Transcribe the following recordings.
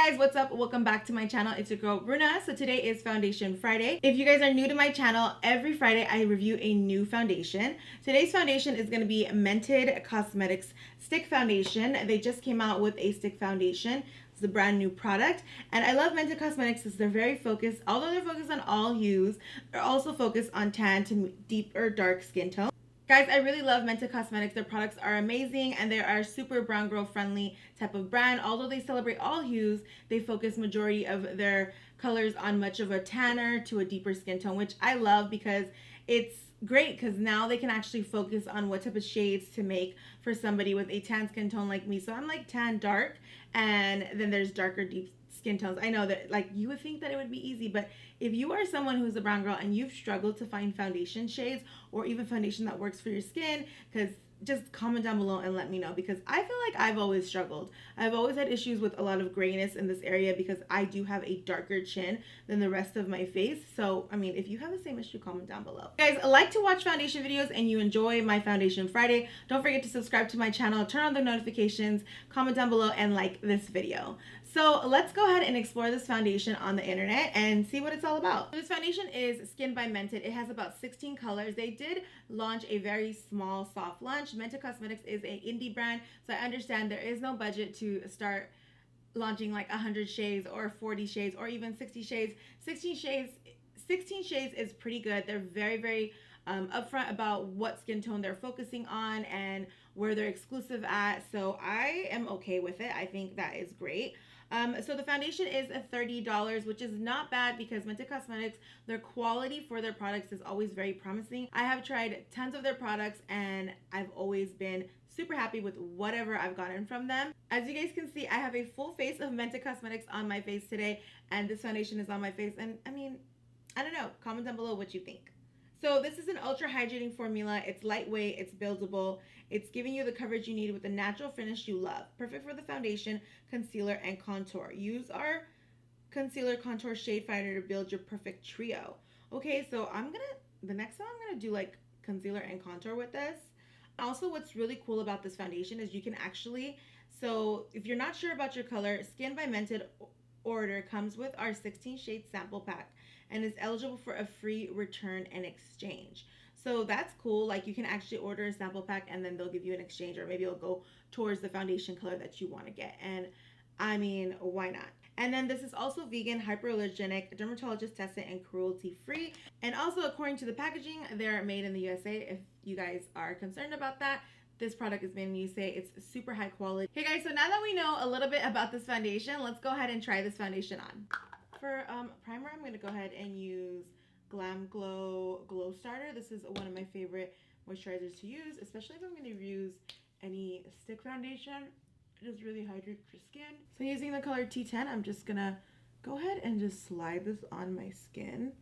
Guys, what's up? Welcome back to my channel. It's your girl Bruna. So today is Foundation Friday. If you guys are new to my channel, every Friday I review a new foundation. Today's foundation is going to be Mented Cosmetics Stick Foundation. They just came out with a stick foundation. It's a brand new product, and I love Mented Cosmetics because they're very focused. Although they're focused on all hues, they're also focused on tan to deep or dark skin tone. Guys, I really love Mented Cosmetics. Their products are amazing and they are super brown girl friendly type of brand. Although they celebrate all hues, they focus majority of their colors on much of a tanner to a deeper skin tone, which I love because it's great because now they can actually focus on what type of shades to make for somebody with a tan skin tone like me. So I'm like tan dark, and then there's darker deep skin tones. I know that like you would think that it would be easy, but if you are someone who's a brown girl and you've struggled to find foundation shades or even foundation that works for your skin, because just comment down below and let me know, because I feel like I've always struggled. I've always had issues with a lot of grayness in this area because I do have a darker chin than the rest of my face. So, I mean, if you have the same issue, comment down below. Guys, I like to watch foundation videos and you enjoy my Foundation Friday, don't forget to subscribe to my channel, turn on the notifications, comment down below, and like this video. So let's go ahead and explore this foundation on the internet and see what it's all about. This foundation is Skin by Mented. It has about 16 colors. They did launch a very small soft launch. Mented Cosmetics is an indie brand, so I understand there is no budget to start launching like 100 shades or 40 shades or even 60 shades. 16 shades is pretty good. They're very upfront about what skin tone they're focusing on and where they're exclusive at. So I am okay with it. I think that is great. So the foundation is $30, which is not bad because Mented Cosmetics, their quality for their products is always very promising. I have tried tons of their products and I've always been super happy with whatever I've gotten from them. As you guys can see, I have a full face of Mented Cosmetics on my face today, and this foundation is on my face, and I mean, I don't know, comment down below what you think. So this is an ultra hydrating formula. It's lightweight, it's buildable, it's giving you the coverage you need with a natural finish you love. Perfect for the foundation, concealer, and contour. Use our concealer contour shade finder to build your perfect trio. Okay, so the next time I'm gonna do like concealer and contour with this. Also, what's really cool about this foundation is you can actually, so if you're not sure about your color, Skin by Mented order comes with our 16 shade sample pack and is eligible for a free return and exchange. So that's cool. Like you can actually order a sample pack and then they'll give you an exchange, or maybe it'll go towards the foundation color that you want to get. And I mean, why not? And then this is also vegan, hypoallergenic, dermatologist tested, and cruelty free. And also, according to the packaging, they're made in the USA. If you guys are concerned about that, this product is made in the USA. It's super high quality. Okay guys, so now that we know a little bit about this foundation, let's go ahead and try this foundation on. For primer, I'm going to go ahead and use Glam Glow Glow Starter. This is one of my favorite moisturizers to use, especially if I'm going to use any stick foundation. It just really hydrates your skin. So using the color T10, I'm just going to go ahead and just slide this on my skin.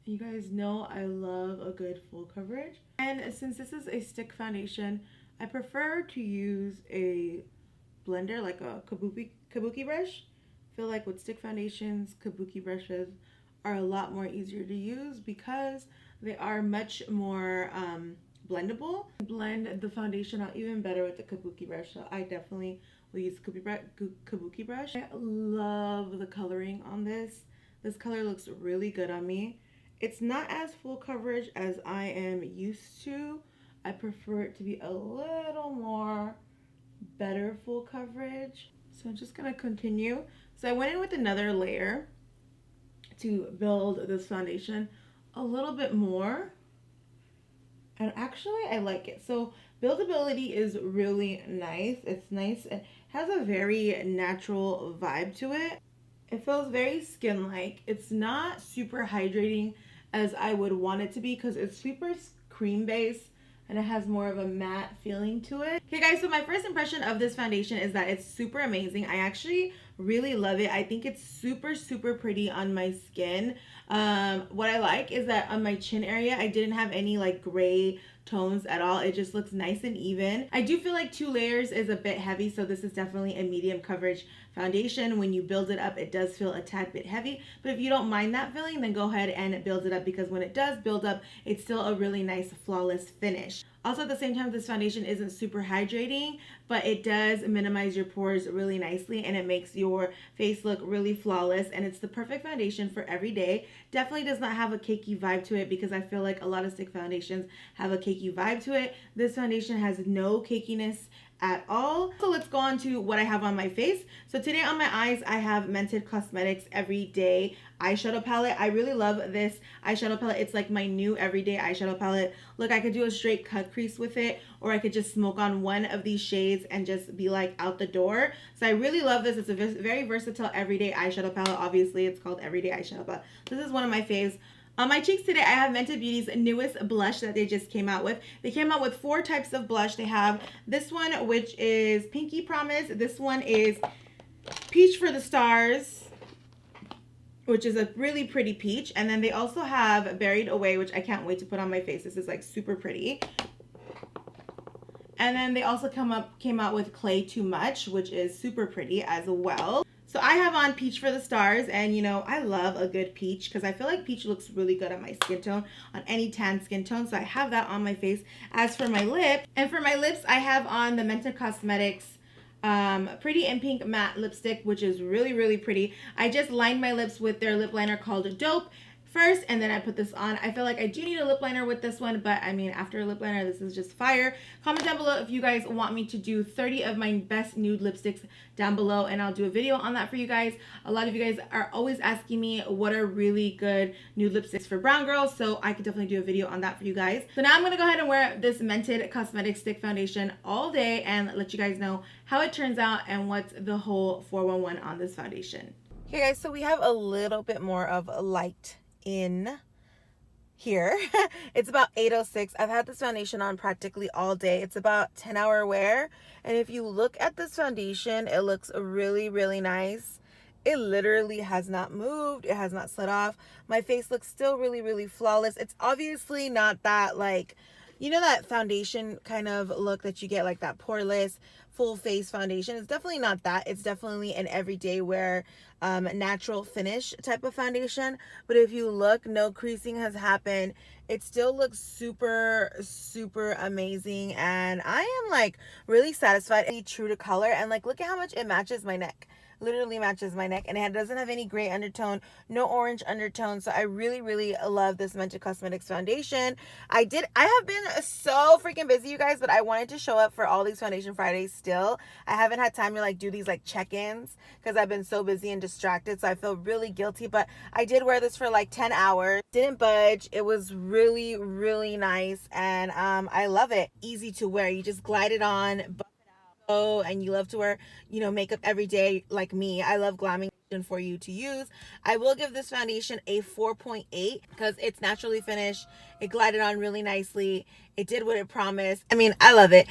You guys know I love a good full coverage. And since this is a stick foundation, I prefer to use a blender, like a kabuki brush. I feel like with stick foundations, kabuki brushes are a lot more easier to use because they are much more blendable. Blend the foundation out even better with the kabuki brush, so I definitely will use kabuki brush. I love the coloring on this. This color looks really good on me. It's not as full coverage as I am used to. I prefer it to be a little more better full coverage. So I'm just gonna continue. So I went in with another layer to build this foundation a little bit more. And actually I like it. So buildability is really nice. It's nice. It has a very natural vibe to it. It feels very skin-like. It's not super hydrating as I would want it to be because it's super cream based and it has more of a matte feeling to it. Okay guys, so my first impression of this foundation is that it's super amazing. I actually really love it. I think it's super pretty on my skin. What I like is that on my chin area, I didn't have any like gray tones at all. It just looks nice and even. I do feel like 2 layers is a bit heavy, so this is definitely a medium coverage foundation. When you build it up, it does feel a tad bit heavy, but if you don't mind that feeling, then go ahead and build it up, because when it does build up, it's still a really nice flawless finish. Also, at the same time, this foundation isn't super hydrating, but it does minimize your pores really nicely, and it makes your face look really flawless. And it's the perfect foundation for every day. Definitely does not have a cakey vibe to it, because I feel like a lot of stick foundations have a cakey vibe to it. This foundation has no cakiness at all. So let's go on to what I have on my face. So today on my eyes, I have Mented Cosmetics Everyday eyeshadow palette. I really love this eyeshadow palette. It's like my new everyday eyeshadow palette. Look, I could do a straight cut crease with it, or I could just smoke on one of these shades and just be like out the door. So I really love this. It's a very versatile everyday eyeshadow palette. Obviously, it's called Everyday Eyeshadow, but this is one of my faves. On my cheeks today, I have Mented Beauty's newest blush that they just came out with. They came out with 4 types of blush. They have this one, which is Pinky Promise. This one is Peach for the Stars, which is a really pretty peach. And then they also have Buried Away, which I can't wait to put on my face. This is like super pretty. And then they also came out with Clay Too Much, which is super pretty as well. So I have on Peach for the Stars, and you know, I love a good peach because I feel like peach looks really good on my skin tone, on any tan skin tone. So I have that on my face. As for my lip, and for my lips, I have on the Mented Cosmetics Pretty in Pink matte lipstick, which is really, really pretty. I just lined my lips with their lip liner called Dope first, and then I put this on. I feel like I do need a lip liner with this one, but I mean, after a lip liner, this is just fire. Comment down below if you guys want me to do 30 of my best nude lipsticks down below, and I'll do a video on that for you guys. A lot of you guys are always asking me what are really good nude lipsticks for brown girls, so I could definitely do a video on that for you guys. So now I'm gonna go ahead and wear this Mented Cosmetics Stick Foundation all day and let you guys know how it turns out and what's the whole 411 on this foundation. Okay guys, so we have a little bit more of a light in here. It's about 8:06. I've had this foundation on practically all day. It's about 10-hour wear, and if you look at this foundation, it looks really, really nice. It literally has not moved. It has not slid off. My face looks still really, really flawless. It's obviously not that, like, you know, that foundation kind of look that you get, like that poreless full face foundation. It's definitely not that. It's definitely an everyday wear natural finish type of foundation. But if you look, no creasing has happened. It still looks super, super amazing, and I am like really satisfied. It's true to color, and like look at how much it matches my neck. Literally matches my neck, and it doesn't have any gray undertone, no orange undertone. So I really, really love this Mented Cosmetics foundation. I have been so freaking busy, you guys, but I wanted to show up for all these Foundation Fridays still. I haven't had time to like do these like check-ins because I've been so busy and distracted, so I feel really guilty. But I did wear this for like 10 hours, didn't budge. It was really, really nice, and I love it. Easy to wear. You just glide it on. And you love to wear, you know, makeup every day like me. I love glamming for you to use. I will give this foundation a 4.8 because it's naturally finished. It glided on really nicely. It did what it promised. I mean, I love it.